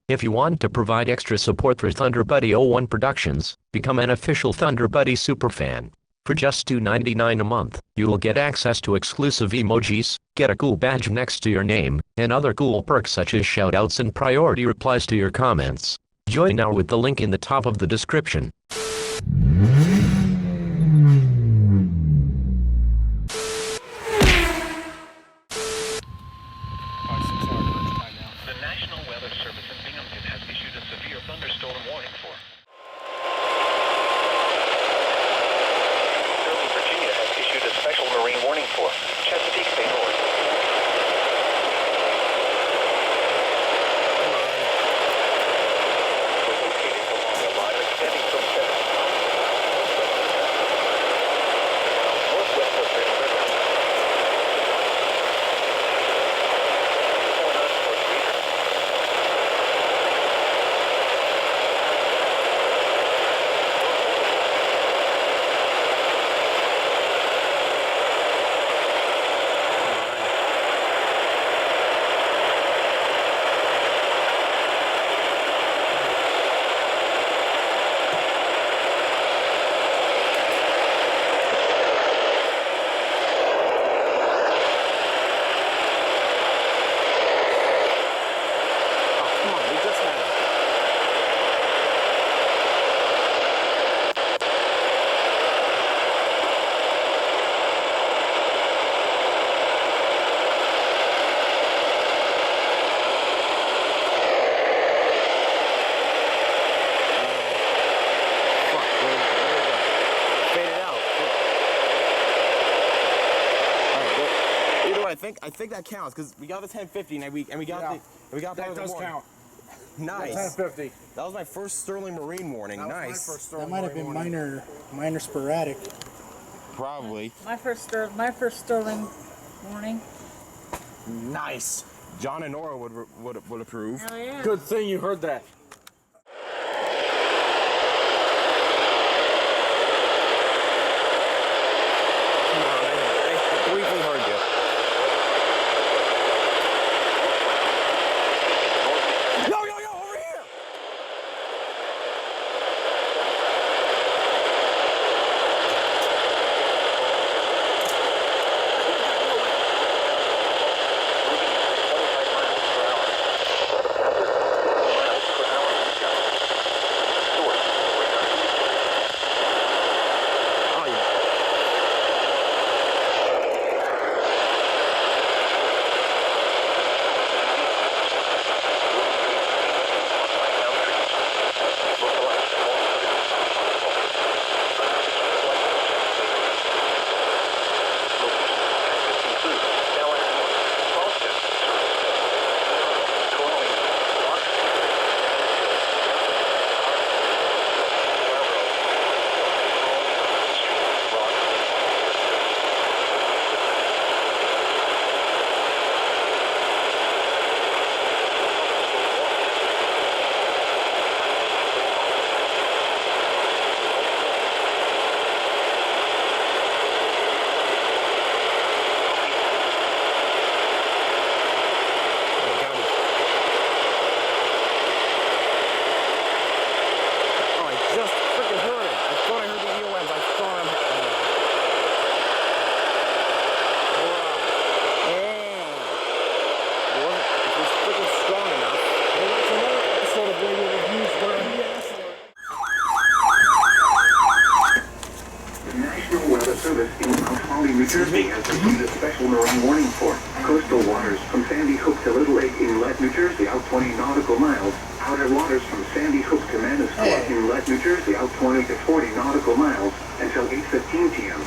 If you want to provide extra support for ThunderBuddy 01 Productions, become an official ThunderBuddy superfan. For just $2.99 a month, you will get access to exclusive emojis, get a cool badge next to your name, and other cool perks such as shoutouts and priority replies to your comments. Join now with the link in the top of the description. The National Weather Service in Binghamton has issued a severe thunderstorm warning for. Northern Virginia has issued a special marine warning for. Chesapeake Bay North. We're located along a line extending from 7 northwest of Red River. I think that counts because we got the 1050 and we got that does count. Nice. 1050. That was my first Sterling Marine warning. Nice. That might have been minor sporadic. Probably. My first Sterling warning. Nice. John and Nora would approve. Hell yeah. Good thing you heard that. I briefly heard you. Yo, over here! New Jersey has issued a special marine warning for coastal waters from Sandy Hook to Little Lake Inlet, New Jersey, out 20 nautical miles. Outer waters from Sandy Hook to Manasquan Inlet, New Jersey, out 20 to 40 nautical miles until 8:15 p.m.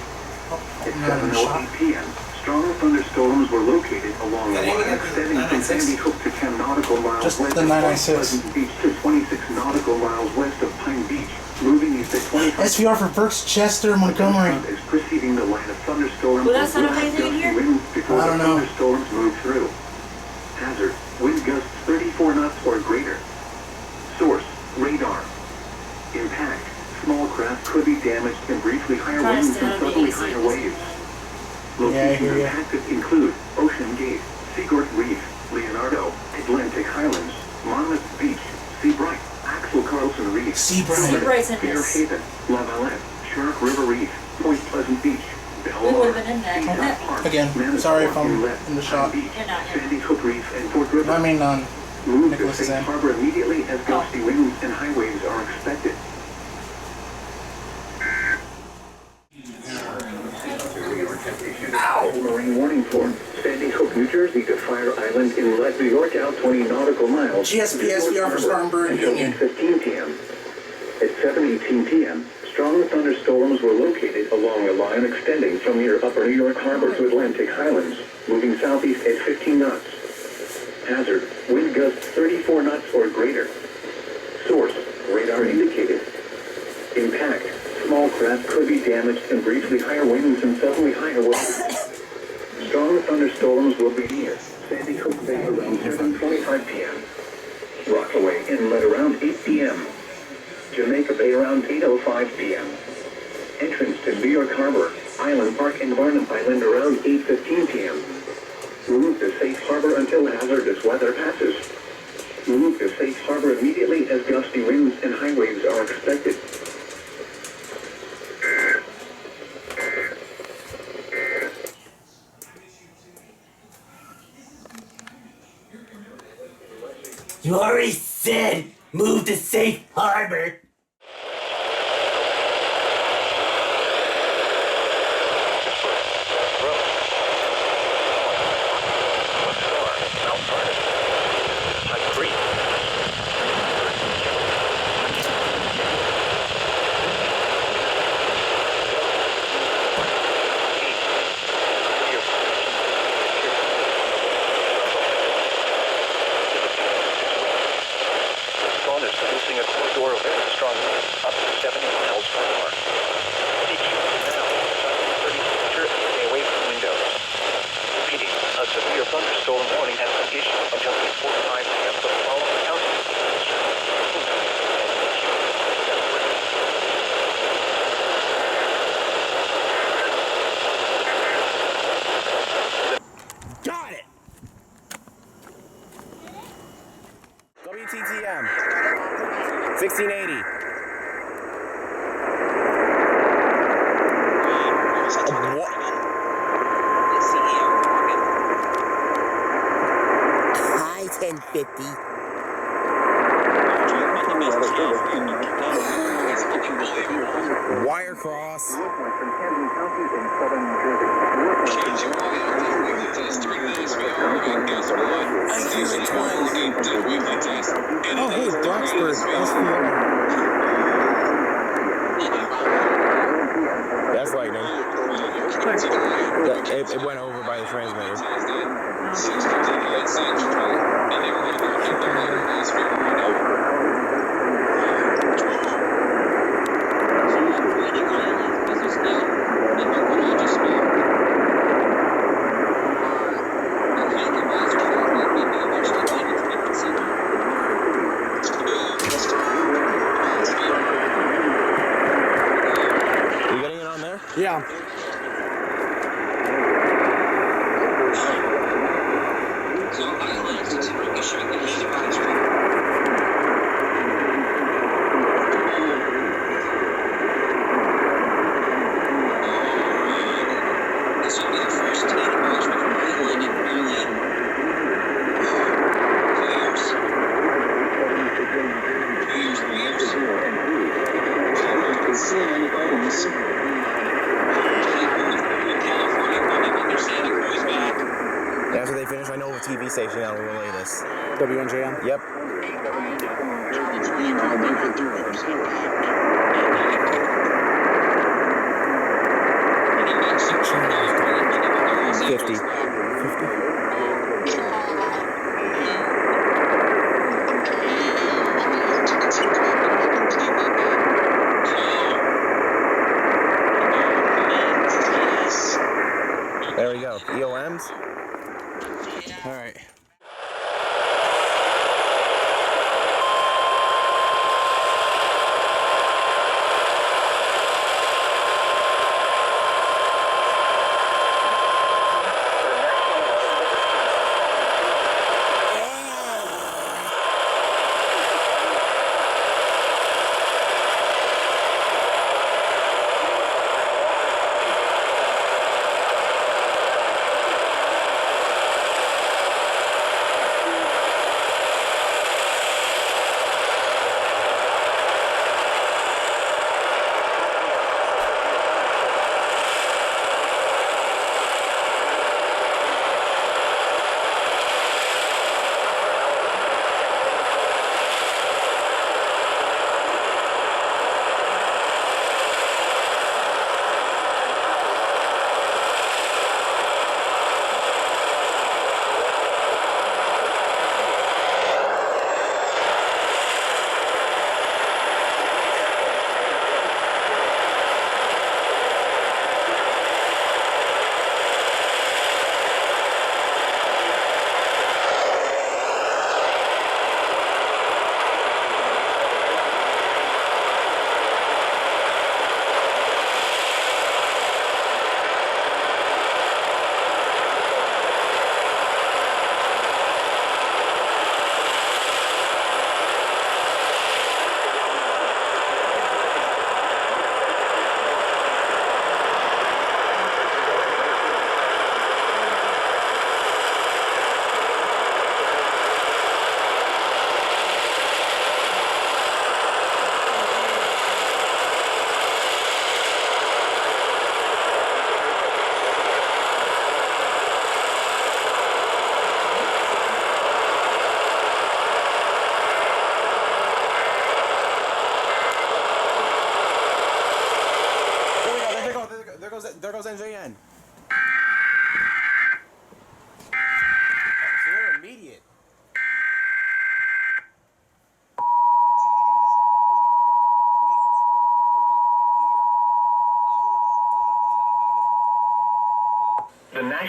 At 7:08 p.m., strong thunderstorms were located along the line extending from Sandy Hook to 10 nautical miles west of Pleasant Beach to 26 nautical miles west of Pine Beach. Moving east at 25. SVR for Berks, Chester, Montgomery. Is preceding the line of thunderstorms. Will that sound okay in here? Before the thunderstorms move through. Hazard: wind gusts 34 knots or greater. Source: radar. Impact: small craft could be damaged and briefly higher winds and suddenly higher waves. Locations impacted include Ocean Gate, Seagirt Reef, Leonardo, Atlantic Highlands, Monmouth Beach, Seabright, Axel Carlson Reef, Seabright's in this. Fairhaven, La Valette, Shark River Reef, Point Pleasant Beach, We would have been in that. Seaside Park, Again, Manitowoc sorry if I'm Inlet, in the shot. Beach, You're not. Sandy Hook Reef, and Fort River. I mean, Move to Nicholas is Safe in. Harbor immediately as gusty winds and high waves are expected. Marine warning for Sandy Hook, New Jersey to Fire Island Inlet, New York, out 20 nautical miles. GSPSVR for Spartanburg Until Union. 8:15 p.m. At 7:18 p.m., strong thunderstorms were located along a line extending from near Upper New York Harbor to Atlantic Highlands, moving southeast at 15 knots. Hazard, wind gusts 34 knots or greater. Source, radar indicated. Impact, small craft could be damaged and briefly higher winds and suddenly higher waves. Strong thunderstorms will be near Sandy Hook Bay around 7:25 p.m. Rockaway Inlet around 8 p.m. Jamaica Bay around 8:05 p.m. Entrance to New York Harbor, Island Park and Barnum Island around 8:15 p.m. Move to Safe Harbor until hazardous weather passes. Move to Safe Harbor immediately as gusty winds and high waves are expected. You already said move to Safe Harbor. Producing a corridor of very strong winds up to 70 miles per hour. Keep now, 30 meters stay away from windows. Repeating, a severe thunderstorm warning has been issued until 8:45 p.m. for the following counties. Got it! WTTM 1680. What? Hi, 1050. Wire cross. Northwestern Camden counties in southern New Jersey. Oh, hey, Blacksburg. That's lightning. It went over by the transmitter. You getting it on there? Yeah. After they finish, I know what TV station I will relay this. WNJM. Yep. $50. There we go. EOMs. All right.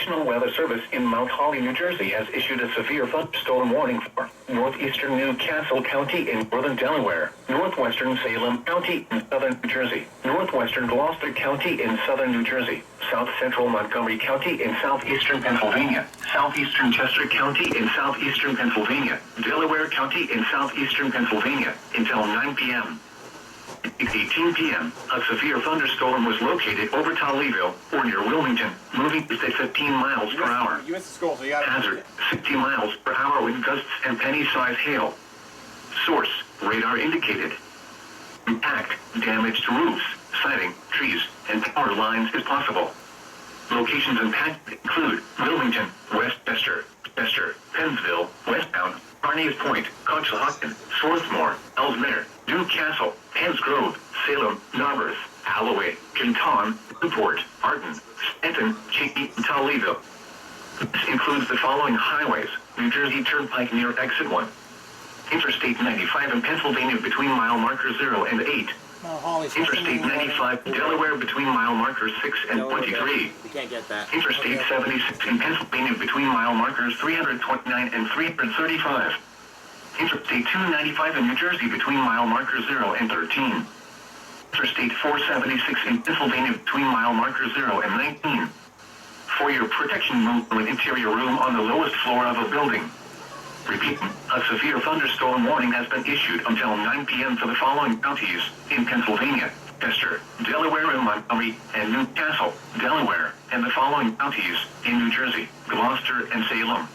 National Weather Service in Mount Holly, New Jersey has issued a severe thunderstorm warning for northeastern Newcastle County in northern Delaware, northwestern Salem County in southern New Jersey, northwestern Gloucester County in southern New Jersey, south central Montgomery County in southeastern Pennsylvania, southeastern Chester County in southeastern Pennsylvania, Delaware County in southeastern Pennsylvania until 9 p.m. At 18 p.m., a severe thunderstorm was located over Toledo or near Wilmington, moving at 15 miles per hour. You went to school, so you got to Hazard, 60 miles per hour with gusts and penny-sized hail. Source, radar indicated. Impact, damage to roofs, siding, trees, and power lines is possible. Locations impacted include Wilmington, Westchester, Chester, Pennsville, Westbound, Carneys Point, Conshohocken, Swarthmore, Ellesmere, Newcastle, Penns Grove, Salem, Narberth, Alloway, Canton, Newport, Arden, Stanton, Cheekey, and Toledo. This includes the following highways: New Jersey Turnpike near Exit 1, Interstate 95 in Pennsylvania between mile markers 0 and 8, Interstate 95 in Delaware between mile markers 6 and 23, You can't get that. Interstate 76 in Pennsylvania between mile markers 329 and 335. Interstate 295 in New Jersey between mile markers 0 and 13. Interstate 476 in Pennsylvania between mile markers 0 and 19. For your protection, move to an interior room on the lowest floor of a building. Repeat, a severe thunderstorm warning has been issued until 9 p.m. for the following counties in Pennsylvania: Chester, Delaware and Montgomery, and Newcastle, Delaware, and the following counties in New Jersey: Gloucester and Salem.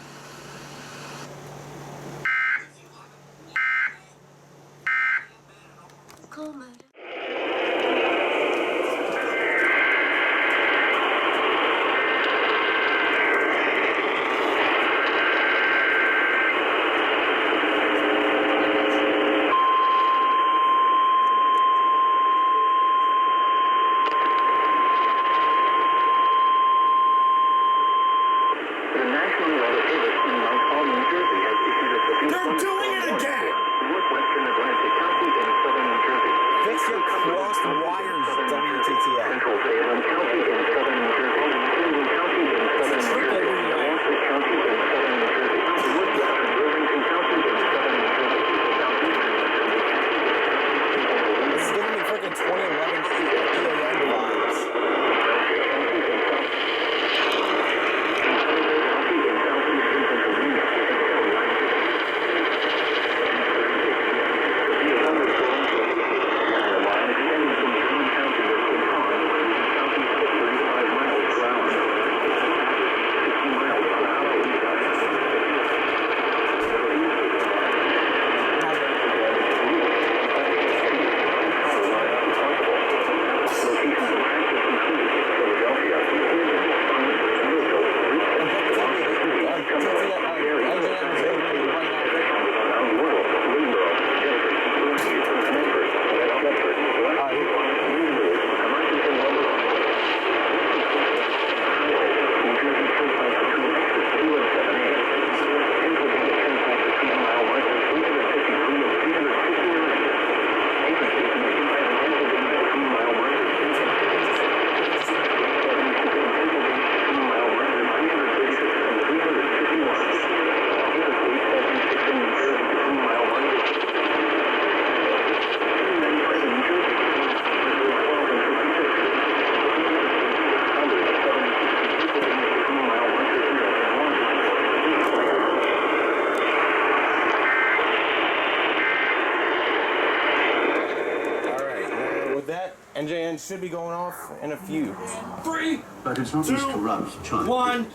NJN should be going off in a few. 3, But it's not 2, Mr. Rubb's child. 1,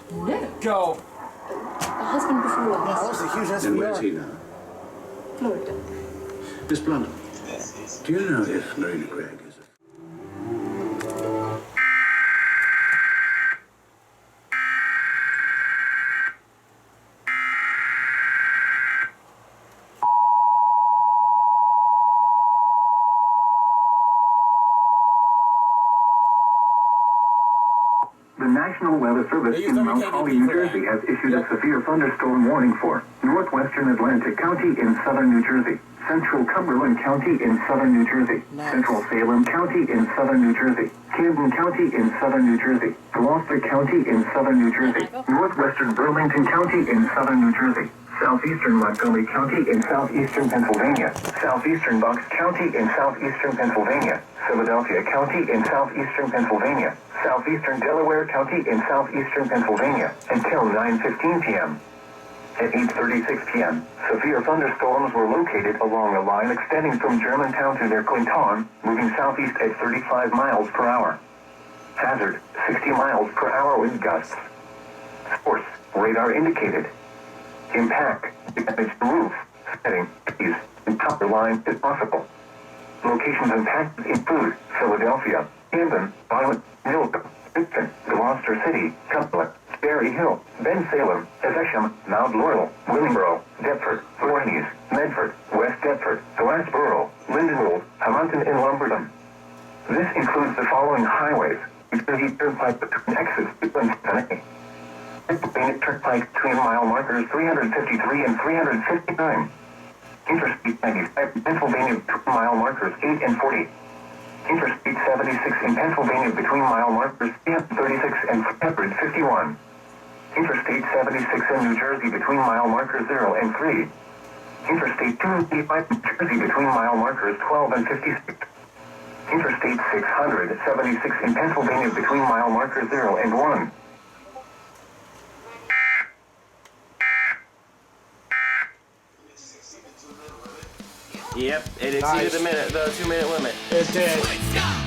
go. The husband before That us. was a huge Then where's he SPR. now? Florida. Miss Blunt, do you know if Lorena Gregg is a... The National Weather Service They use in Mount WKDP Holly, New for that. Jersey has issued a severe thunderstorm warning for northwestern Atlantic County in southern New Jersey, Central Cumberland County in southern New Jersey. Nice. Central Salem County in southern New Jersey. Camden County in southern New Jersey. Gloucester County in southern New Jersey. Northwestern Burlington County in southern New Jersey. Southeastern Montgomery County in southeastern Pennsylvania. Southeastern Bucks County in southeastern Pennsylvania. Philadelphia County in southeastern Pennsylvania. Southeastern Delaware County in southeastern Pennsylvania until 9:15 p.m. At 8:36 p.m., severe thunderstorms were located along a line extending from Germantown to near Clinton, moving southeast at 35 miles per hour. Hazard, 60 miles per hour wind gusts. Source, radar indicated. Impact, damage to roof, setting, trees, and power lines if possible. Locations impacted include Philadelphia, Camden, Violet, Milton, Princeton, Gloucester City, Cumberland, Berry Hill, Bensalem, Evesham, Mount Laurel, Willingboro, Deptford, Voorhees, Medford, West Deptford, Glassboro, Lindenwold, Hamilton, and Lumberton. This includes the following highways: Utah Turnpike between exits 2 and 7A. Pennsylvania Turnpike between mile markers 353 and 359. Interstate 95 Pennsylvania between mile markers 8 and 40. Interstate 76 in Pennsylvania between mile markers 336 and 351. Interstate 76 in New Jersey between mile markers 0 and 3. Interstate 285 in New Jersey between mile markers 12 and 56. Interstate 676 in Pennsylvania between mile markers 0 and 1. Yep, it exceeded the 2-minute limit. It did.